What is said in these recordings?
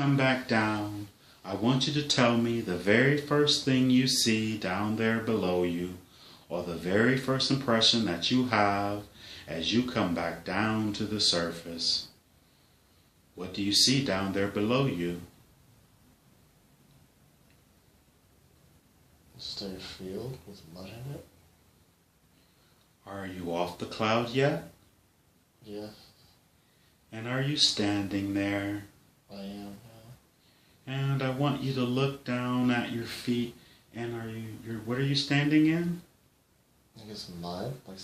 come back down, I want you to tell me the very first thing you see down there below you, or the very first impression that you have as you come back down to the surface. What do you see down there below you? Just a field with mud in it. Are you off the cloud yet? Yes, And are you standing there? I am now. And I want you to look down at your feet. And what are you standing in? I guess mud, like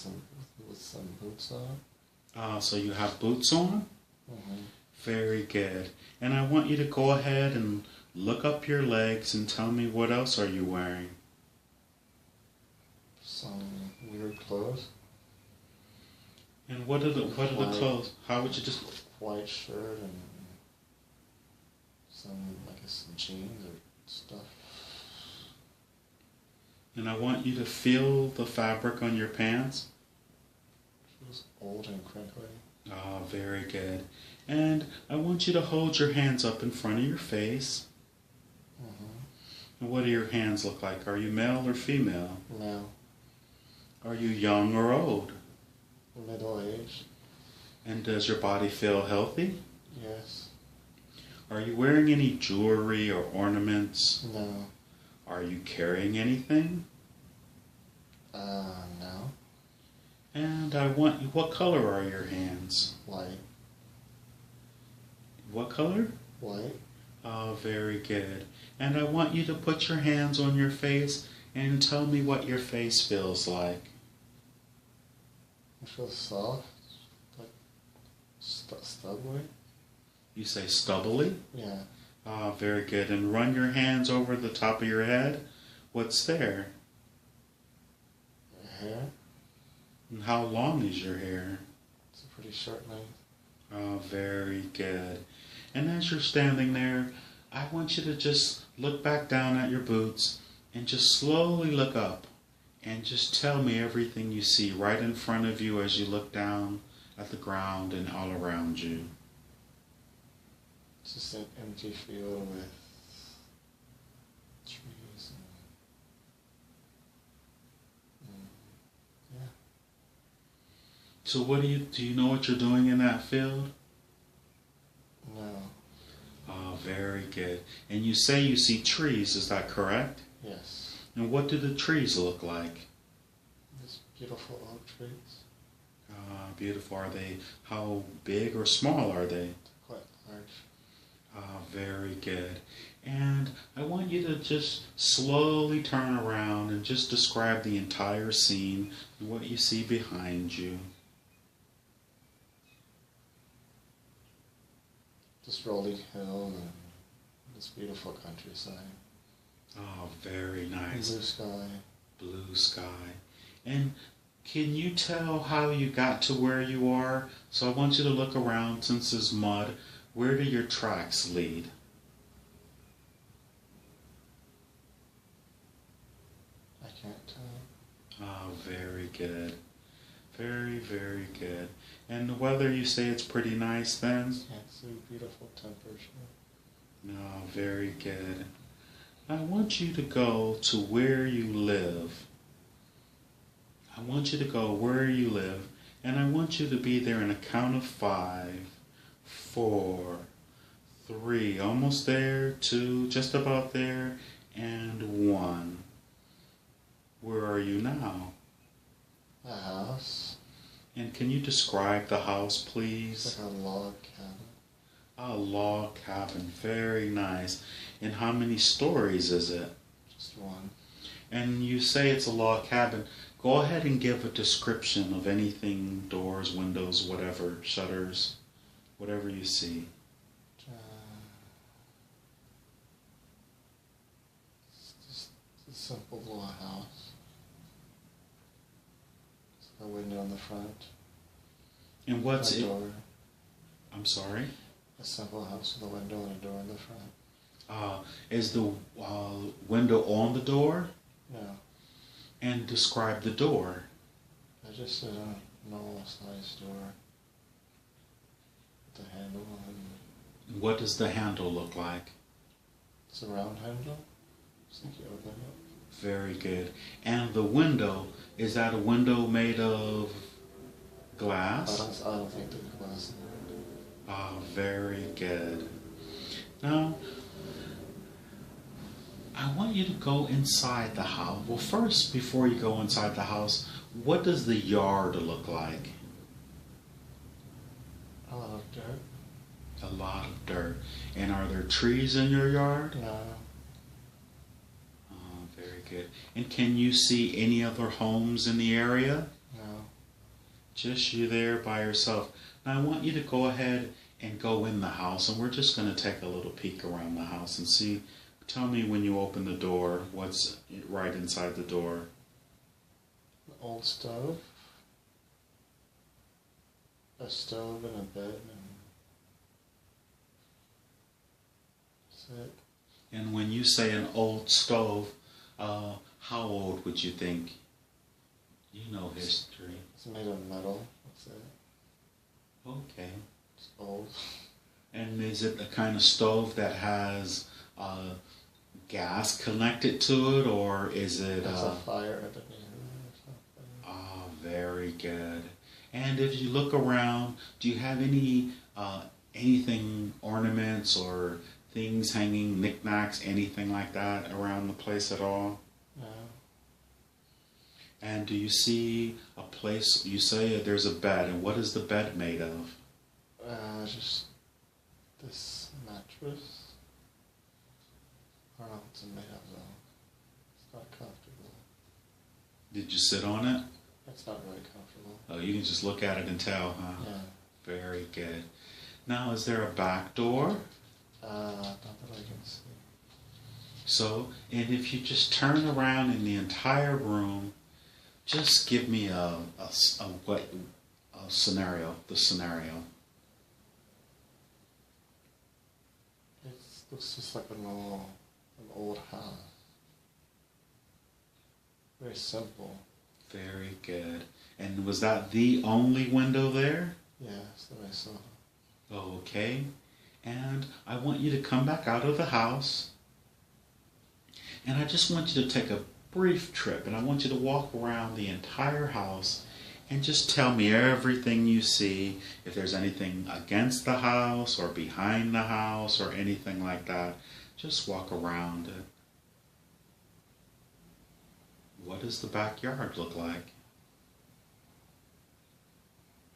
with some boots on. So you have boots on? Mm-hmm. Very good. And I want you to go ahead and look up your legs and tell me what else are you wearing? Some weird clothes. And what are the clothes? How would you just... White shirt and some, I guess, some jeans or stuff. And I want you to feel the fabric on your pants. Feels old and crinkly. Ah, very good. And I want you to hold your hands up in front of your face. Mm-hmm. And what do your hands look like? Are you male or female? Male. Are you young or old? Middle age. And does your body feel healthy? Yes. Are you wearing any jewelry or ornaments? No. Are you carrying anything? No. And I want you, what color are your hands? White. What color? White. Oh, very good. And I want you to put your hands on your face and tell me what your face feels like. It feels soft. Like stubbly. You say stubbly? Yeah. Ah, very good. And run your hands over the top of your head. What's there? Hair. And how long is your hair? It's a pretty short length. Oh, very good. And as you're standing there, I want you to just look back down at your boots and just slowly look up and just tell me everything you see right in front of you as you look down at the ground and all around you. It's just an empty field with trees and yeah. So what do you know what you're doing in that field? No. Oh, very good. And you say you see trees, is that correct? Yes. And what do the trees look like? These beautiful oak trees. Beautiful. Are they, how big or small are they? Quite large. Very good. And I want you to just slowly turn around and just describe the entire scene and what you see behind you. Just rolling hills and this beautiful countryside. Oh, very nice. Blue sky. Blue sky. And can you tell how you got to where you are? So I want you to look around since there's mud. Where do your tracks lead? I can't tell. Oh, very good. Very, very good. And the weather, you say it's pretty nice then? Yeah, it's a beautiful temperature. No, very good. I want you to go to where you live. I want you to go where you live, and I want you to be there in a count of 5, 4, 3, almost there, 2, just about there, and 1. Where are you now? A house. And can you describe the house, please? It's like a log cabin. A log cabin, very nice. And how many stories is it? Just one. And you say it's a log cabin. Go ahead and give a description of anything, doors, windows, whatever, shutters, whatever you see. It's just a simple little house. It's got a window in the front. And what's a it? door. I'm sorry? A simple house with a window and a door in the front. Is the window on the door? No. And describe the door. It's just a normal sized door with a handle and What does the handle look like? It's a round handle. Just like you open it. Very good. And the window, is that a window made of glass? I don't think there's glass in it. Ah, very good. Now, I want you to go inside the house. Well, first, before you go inside the house, what does the yard look like? A lot of dirt. A lot of dirt. And are there trees in your yard? No. Oh, very good. And can you see any other homes in the area? No. Just you there by yourself. Now I want you to go ahead and go in the house, and we're just going to take a little peek around the house and see. Tell me when you open the door, what's right inside the door. An old stove. A stove and a bed, and that's it. And when you say an old stove, how old would you think? You know history. It's made of metal. That's it. Okay. It's old. And is it the kind of stove that has gas connected to it, or is it... There's a fire underneath it or something. Ah, very good. And if you look around, do you have any anything, ornaments or things hanging, knickknacks, anything like that around the place at all? No. And do you see a place, you say there's a bed, and what is the bed made of? Just this mattress. I don't know what it's made of though. It's not comfortable. Did you sit on it? It's not really comfortable. Oh, you can just look at it and tell, huh? Yeah. Very good. Now, is there a back door? Not that I can see. So, and if you just turn around in the entire room, just give me a scenario, the scenario. It looks just like an old house. Very simple. Very good. And was that the only window there? Yes, that I saw. Okay. And I want you to come back out of the house. And I just want you to take a brief trip. And I want you to walk around the entire house and just tell me everything you see. If there's anything against the house or behind the house or anything like that, just walk around it. What does the backyard look like?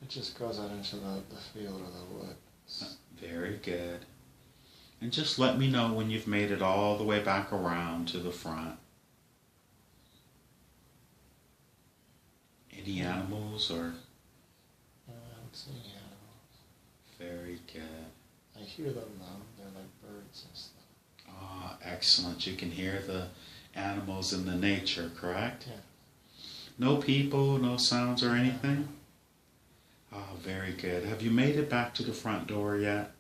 It just goes out into the field or the woods. Very good. And just let me know when you've made it all the way back around to the front. Any animals or? I haven't seen any animals. Very good. I hear them though. They're like birds and stuff. Ah, excellent. You can hear the animals in the nature, correct? Yeah. No people, no sounds or anything? Ah, very good. Have you made it back to the front door yet?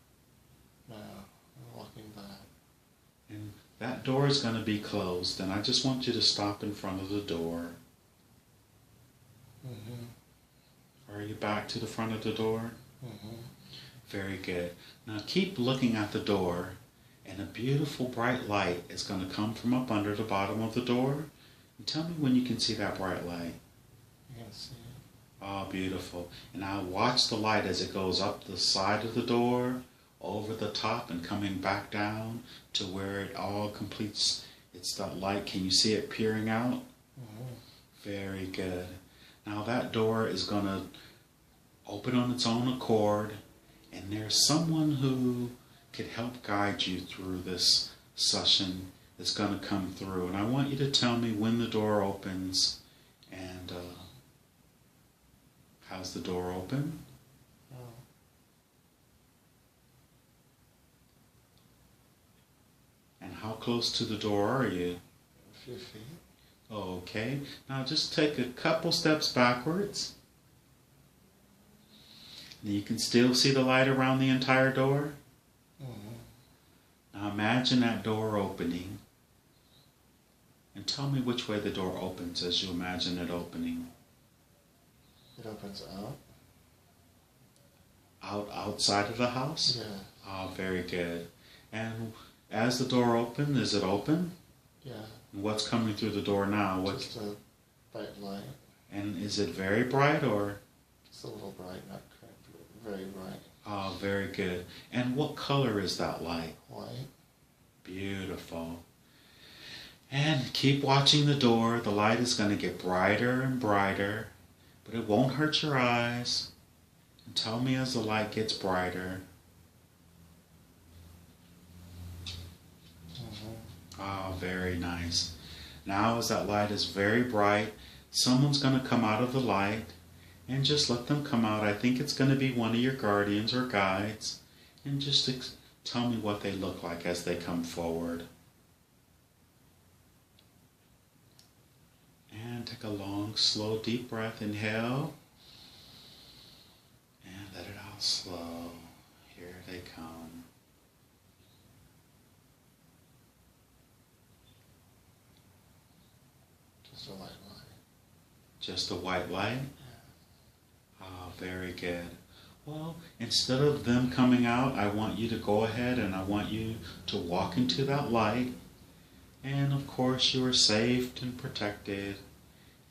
No, I'm walking back. And that door is going to be closed, and I just want you to stop in front of the door. Mm-hmm. Are you back to the front of the door? Mm-hmm. Very good. Now keep looking at the door, and a beautiful bright light is going to come from up under the bottom of the door. And tell me when you can see that bright light. I can see it. Oh, beautiful. And now watch the light as it goes up the side of the door, over the top, and coming back down to where it all completes. It's that light. Can you see it peering out? Mm-hmm. Very good. Now that door is going to open on its own accord, and there's someone who could help guide you through this session that's going to come through. And I want you to tell me when the door opens, and how's the door open? Oh. And how close to the door are you? A few feet. Okay. Now just take a couple steps backwards. And you can still see the light around the entire door. Mm-hmm. Now imagine that door opening. And tell me which way the door opens as you imagine it opening. It opens out. Outside of the house? Yes. Oh, very good. And as the door opens, is it open? Yeah. And what's coming through the door now? Just a bright light. And is it very bright or? It's a little bright, not very bright. Oh, very good. And what color is that light? White. Beautiful. And keep watching the door. The light is going to get brighter and brighter, but it won't hurt your eyes. And tell me as the light gets brighter. Oh, very nice. Now as that light is very bright, someone's going to come out of the light, and just let them come out. I think it's going to be one of your guardians or guides, and just tell me what they look like as they come forward. And take a long, slow, deep breath. Inhale, and let it out slow. Here they come. Just a white light. Just a white light? Oh, very good. Well, instead of them coming out, I want you to go ahead and I want you to walk into that light. And of course you are safe and protected.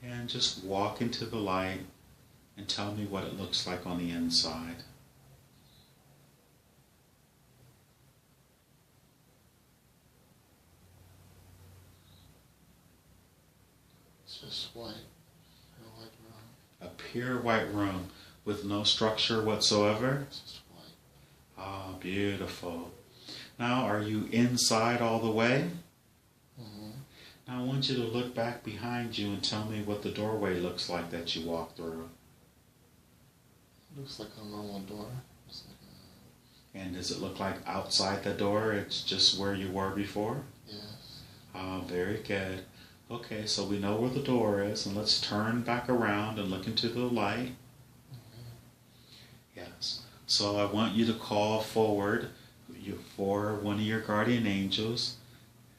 And just walk into the light and tell me what it looks like on the inside. It's just white. A white room. A pure white room with no structure whatsoever? It's just white. Ah, beautiful. Now, are you inside all the way? Mm-hmm. Now I want you to look back behind you and tell me what the doorway looks like that you walk through. Looks like a normal door. And does it look like outside the door it's just where you were before? Yes. Oh, very good. Okay, so we know where the door is, and let's turn back around and look into the light. Yes. So I want you to call forward for one of your guardian angels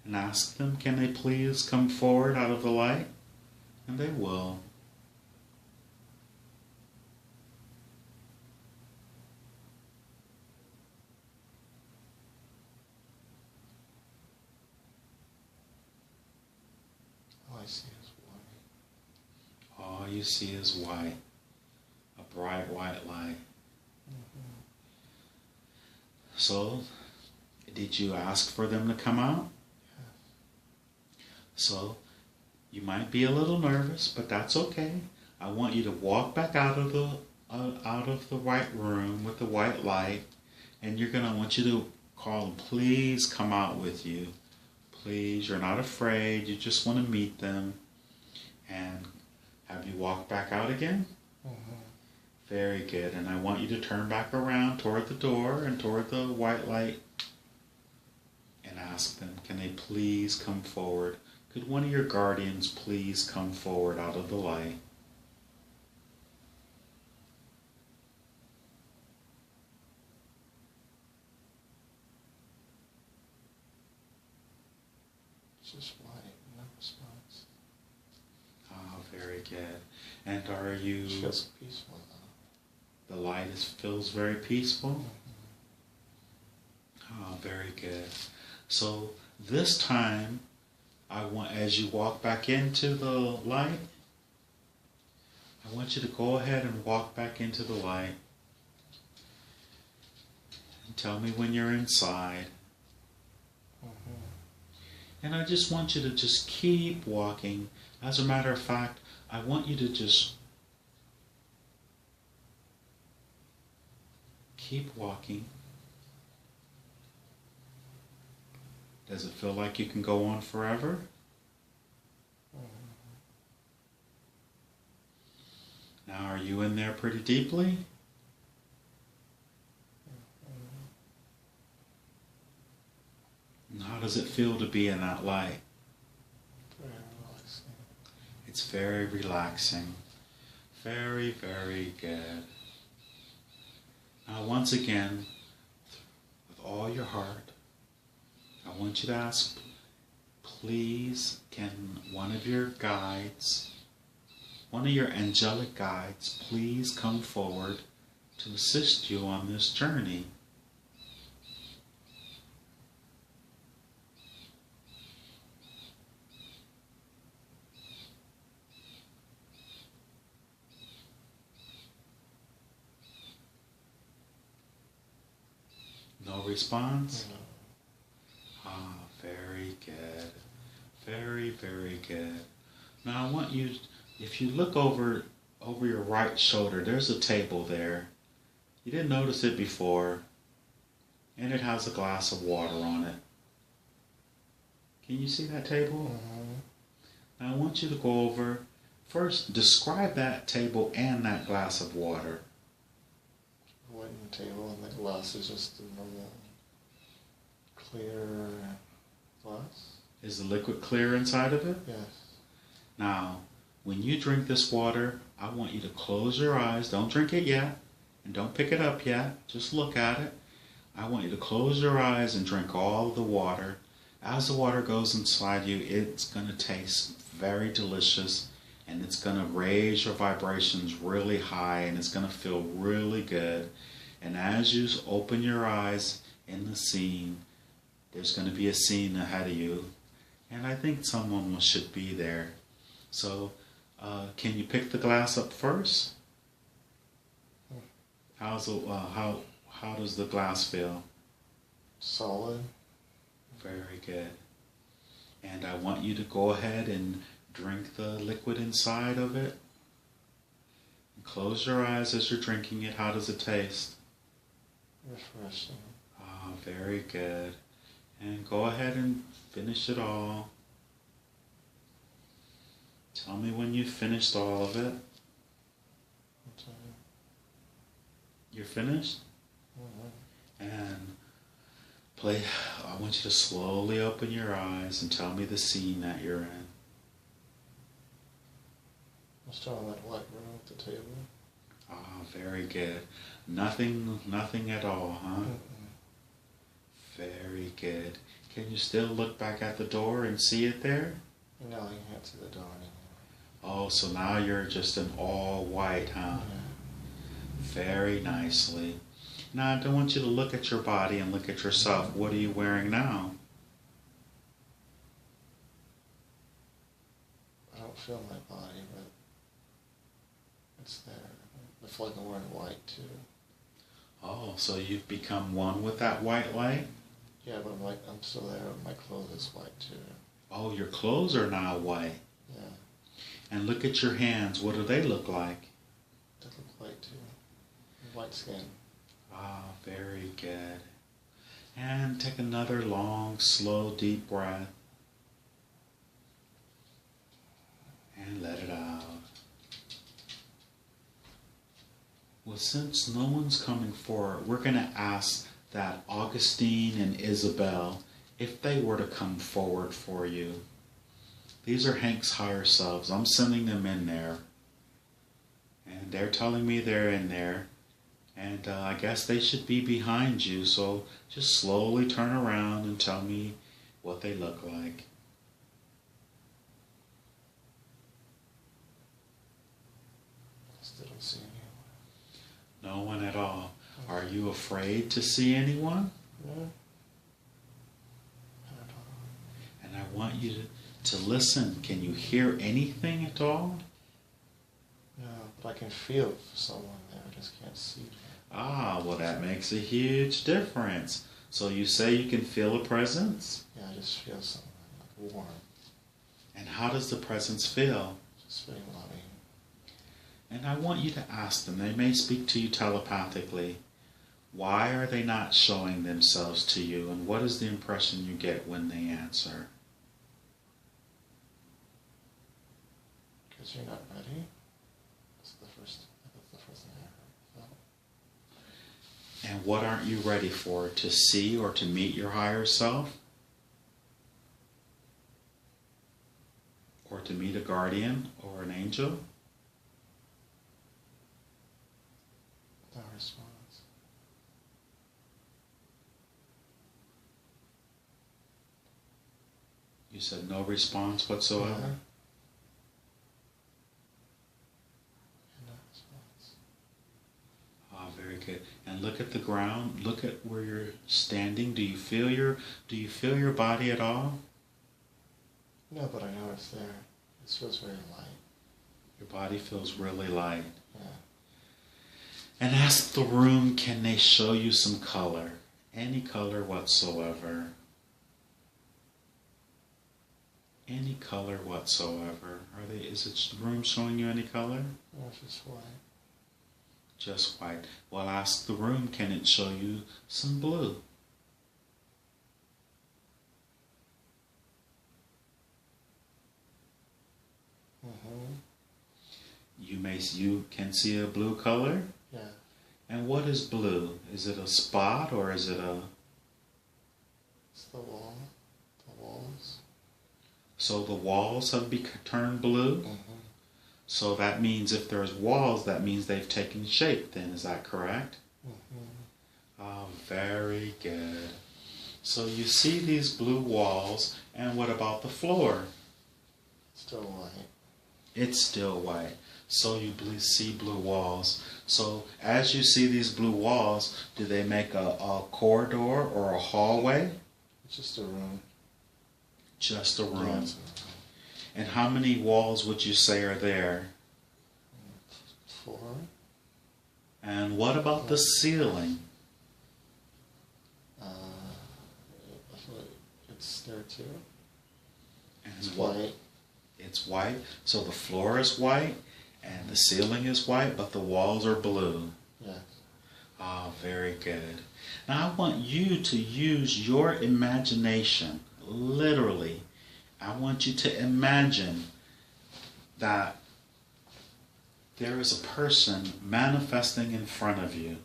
and ask them, can they please come forward out of the light? And they will. All I see is white. All you see is white. A bright white light. Mm-hmm. So, did you ask for them to come out? Yes. So, you might be a little nervous, but that's okay. I want you to walk back out of the white room with the white light, and I want you to call them, please come out with you. Please, you're not afraid, you just want to meet them. And have you walk back out again? Mm-hmm. Very good. And I want you to turn back around toward the door and toward the white light and ask them, can they please come forward? Could one of your guardians please come forward out of the light? It's just white. No response. Oh, very good. And are you... It feels peaceful though. The light feels very peaceful? Mm-hmm. Oh, very good. So this time, as you walk back into the light, I want you to go ahead and walk back into the light. And tell me when you're inside. Mm-hmm. And I just want you to just keep walking. As a matter of fact, I want you to just keep walking. Does it feel like you can go on forever? Now, are you in there pretty deeply? And how does it feel to be in that light? Very relaxing. It's very relaxing. Very, very good. Now, once again, with all your heart, I want you to ask, please, can one of your guides, one of your angelic guides, please come forward to assist you on this journey? response? No. Ah, very good. Very, very good. Now I want you, if you look over your right shoulder, there's a table there. You didn't notice it before, and it has a glass of water on it. Can you see that table? Mm-hmm. Now I want you to go over, first describe that table and that glass of water. A wooden table, and the glass is just a normal clear glass. Is the liquid clear inside of it? Yes. Now, when you drink this water, I want you to close your eyes. Don't drink it yet, and don't pick it up yet. Just look at it. I want you to close your eyes and drink all of the water. As the water goes inside you, it's going to taste very delicious, and it's going to raise your vibrations really high, and it's going to feel really good. And as you open your eyes in the scene, there's going to be a scene ahead of you, and I think someone should be there. So, can you pick the glass up first? How does the glass feel? Solid. Very good. And I want you to go ahead and drink the liquid inside of it. And close your eyes as you're drinking it. How does it taste? Refreshing. Ah, very good. And go ahead and finish it all. Tell me when you've finished all of it. Okay. You're finished? Mm-hmm. And I want you to slowly open your eyes and tell me the scene that you're in. I'm still in that white room at the table. Ah, very good. Nothing at all, huh? Mm-mm. Very good. Can you still look back at the door and see it there? No, you can't see the door anymore. Oh, so now you're just in all white, huh? Yeah. Very nicely. Now I don't want you to look at your body and look at yourself. What are you wearing now? I don't feel my body, but it's there. I feel like I'm wearing white too. Oh, so you've become one with that white light? Yeah, but I'm still there. My clothes is white too. Oh, your clothes are now white. Yeah. And look at your hands. What do they look like? They look white too. White skin. Ah, very good. And take another long, slow, deep breath. And let it out. Well, since no one's coming forward, we're going to ask that Augustine and Isabel, if they were to come forward for you. These are Hank's higher selves. I'm sending them in there. And they're telling me they're in there. And I guess they should be behind you. So just slowly turn around and tell me what they look like. I still don't see anyone. No one at all. Are you afraid to see anyone? No. I don't know. And I want you to listen. Can you hear anything at all? No, but I can feel someone there. I just can't see them. Ah, well that makes a huge difference. So you say you can feel a presence? Yeah, I just feel someone, like warm. And how does the presence feel? Just very loving. And I want you to ask them. They may speak to you telepathically. Why are they not showing themselves to you? And what is the impression you get when they answer? Because you're not ready. That's the first thing I heard. And what aren't you ready for? To see or to meet your higher self? Or to meet a guardian or an angel? No response. You said no response whatsoever? Yeah. No response. Ah, very good. And look at the ground. Look at where you're standing. Do you feel your body at all? No, but I know it's there. It feels very light. Your body feels really light. Yeah. And ask the room, can they show you some color? Any color whatsoever. Any color whatsoever. Is the room showing you any color? No, just white. Just white. Well, ask the room, can it show you some blue? You can see a blue color? Yeah. And what is blue? Is it a spot or is it a... It's the wall. The walls. So the walls have turned blue? So that means if there's walls, that means they've taken shape then, is that correct? Oh, very good. So you see these blue walls, and what about the floor? Still white. It's still white. So you see blue walls. So as you see these blue walls, do they make a corridor or a hallway? It's just a room. Just a room. Yeah, it's a room. And how many walls would you say are there? 4. And what about the ceiling? It's there too. And it's white. It's white. So the floor is white and the ceiling is white, but the walls are blue. Yes. Ah, very good. Now I want you to use your imagination, literally. I want you to imagine that there is a person manifesting in front of you.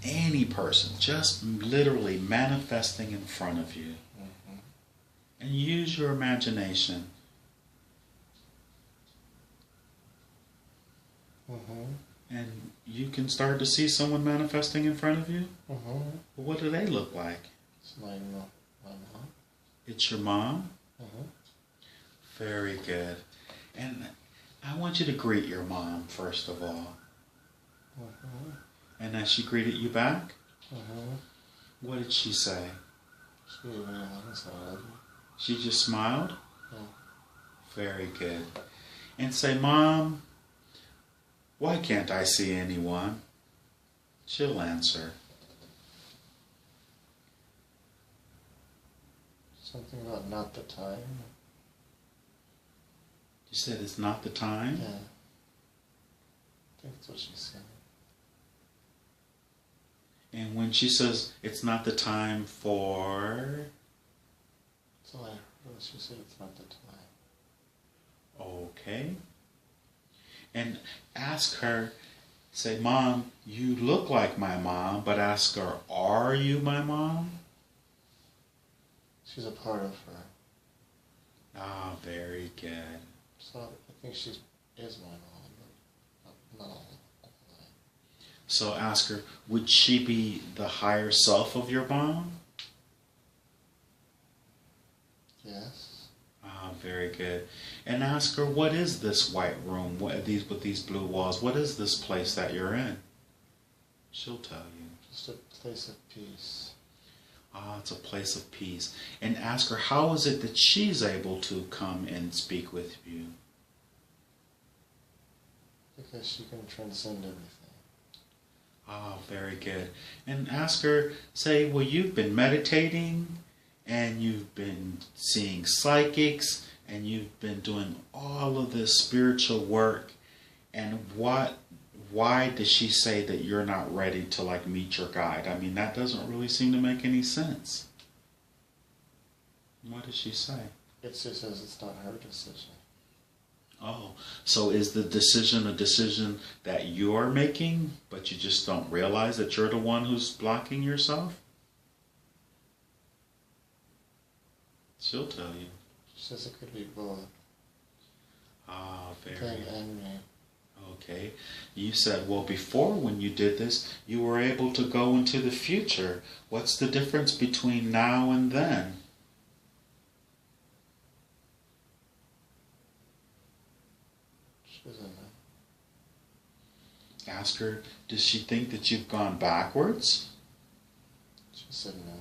Any person, just literally manifesting in front of you. And use your imagination. And you can start to see someone manifesting in front of you? What do they look like? It's my mom. It's your mom? Very good. And I want you to greet your mom, first of all. And as she greeted you back, what did she say? She gave me a hug, so I love you. She just smiled? Yeah. Very good. And say, Mom, why can't I see anyone? She'll answer. Something about not the time. You said it's not the time? Yeah. I think that's what she said. And when she says it's not the time for... That's all I heard. She said it's not the time. Okay. And ask her, say, Mom, you look like my mom, but ask her, are you my mom? She's a part of her. Ah, very good. So I think she is my mom, but not all the way. So ask her, would she be the higher self of your mom? Yes. Ah, very good. And ask her, what is this white room? What are these with these blue walls? What is this place that you're in? She'll tell you. Just a place of peace. Ah, it's a place of peace. And ask her, how is it that she's able to come and speak with you? Because she can transcend everything. Ah, very good. And ask her, say, well, you've been meditating, and you've been seeing psychics, and you've been doing all of this spiritual work, and why does she say that you're not ready to like meet your guide? I mean, that doesn't really seem to make any sense. What does she say? It just says it's not her decision. Oh, so is the decision a decision that you're making, but you just don't realize that you're the one who's blocking yourself? She'll tell you. She says it could be both. Ah, very Them and me. Okay. You said, well, before when you did this, you were able to go into the future. What's the difference between now and then? She doesn't know. Ask her, does she think that you've gone backwards? She said no.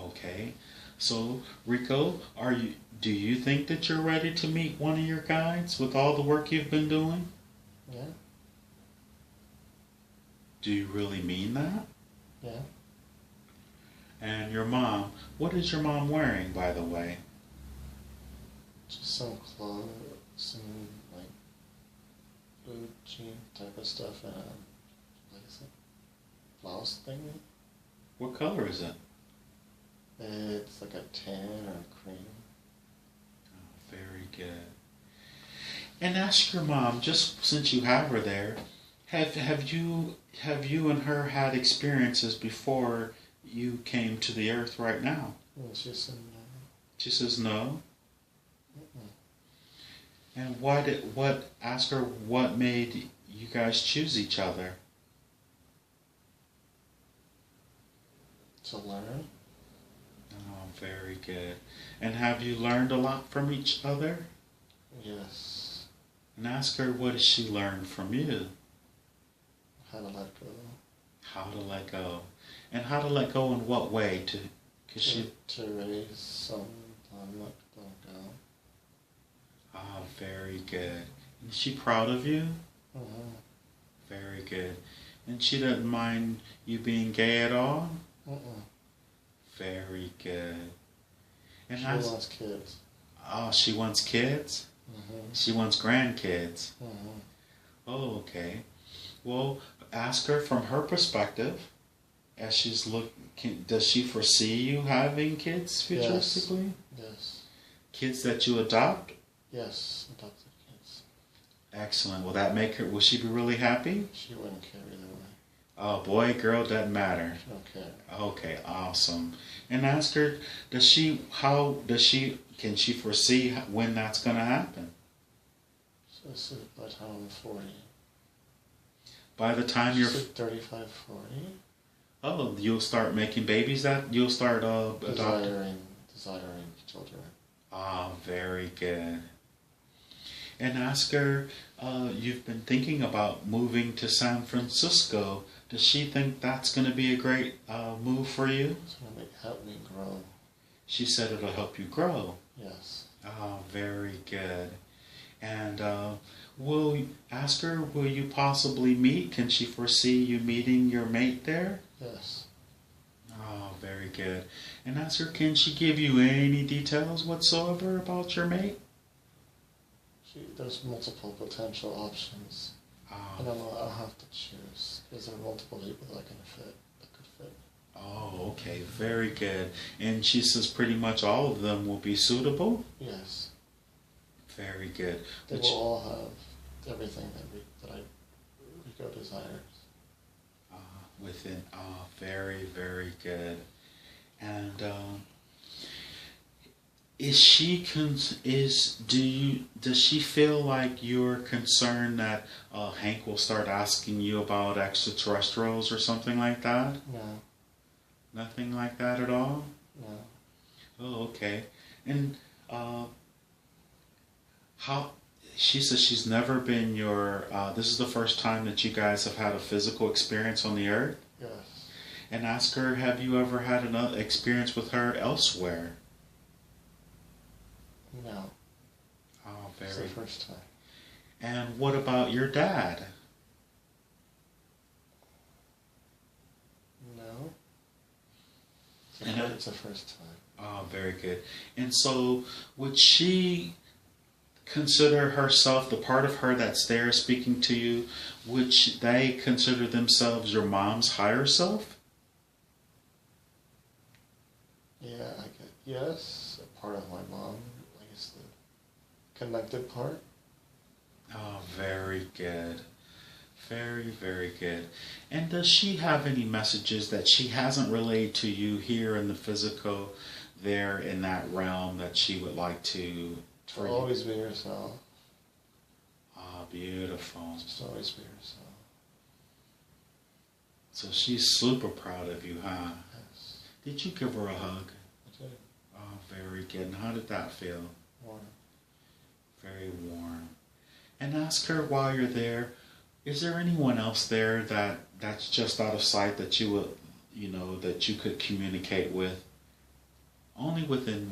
Okay. So, Rico, do you think that you're ready to meet one of your guides with all the work you've been doing? Yeah. Do you really mean that? Yeah. And your mom, what is your mom wearing, by the way? Just some clothes, some like blue jean type of stuff, and like is it blouse thingy? What color is it? It's like a tan or a cream. Oh, very good. And ask your mom, just since you have her there, have you and her had experiences before you came to the earth right now? And she said no. She says no. Mm-mm. And ask her what made you guys choose each other? To learn. Oh, very good. And have you learned a lot from each other? Yes. And ask her, what has she learned from you? How to let go. How to let go. And how to let go in what way? To raise some let go. Ah, very good. Is she proud of you? Mm-hmm. Very good. And she doesn't mind you being gay at all? Mm-mm. Very good. And She wants kids. Oh, she wants kids? Mm-hmm. She wants grandkids? Mm-hmm. Oh, okay. Well, ask her from her perspective, as she's looking, does she foresee you having kids futuristically? Yes. Kids that you adopt? Yes, adopted kids. Excellent. Will that make her, will she be really happy? She wouldn't care either way. Oh, boy, girl, doesn't matter. She don't care. Okay, awesome. And ask her, can she foresee when that's going to happen? So this is by the time I'm 40. By the time She you're... said 35, 40? Oh, you'll start making babies you'll start adopting? Desiring children. Ah, very good. And ask her, you've been thinking about moving to San Francisco. Does she think that's going to be a great move for you? It's going to help me grow. She said it'll help you grow. Yes. Ah, very good. And ask her, will you possibly meet? Can she foresee you meeting your mate there? Yes. Oh, very good. And ask her, can she give you any details whatsoever about your mate? There's multiple potential options. And I'll have to choose. Because there are multiple people that could fit. Oh, okay, very good. And she says pretty much all of them will be suitable? Yes. Very good. They will all have everything that Rico desires. Very, very good. And does she feel like you're concerned that Hank will start asking you about extraterrestrials or something like that? No. Nothing like that at all? No. Oh, okay. And she says she's never been this is the first time that you guys have had a physical experience on the earth? Yes. And ask her, have you ever had an experience with her elsewhere? No. Oh, It's the first time. And what about your dad? No. It's the first time. Oh, very good. And so, would she consider herself, the part of her that's there speaking to you, would they consider themselves your mom's higher self? Yeah, I guess. Yes, a part of my mom. I guess the connected part. Oh, very good. Very, very good. And does she have any messages that she hasn't relayed to you here in the physical, there in that realm, that she would like to... To always be yourself. Ah, beautiful. Just always be yourself. So she's super proud of you, huh? Yes. Did you give her a hug? I did. Oh, very good. And how did that feel? Warm. Very warm. And ask her while you're there, is there anyone else there that's just out of sight that you would, that you could communicate with? Only within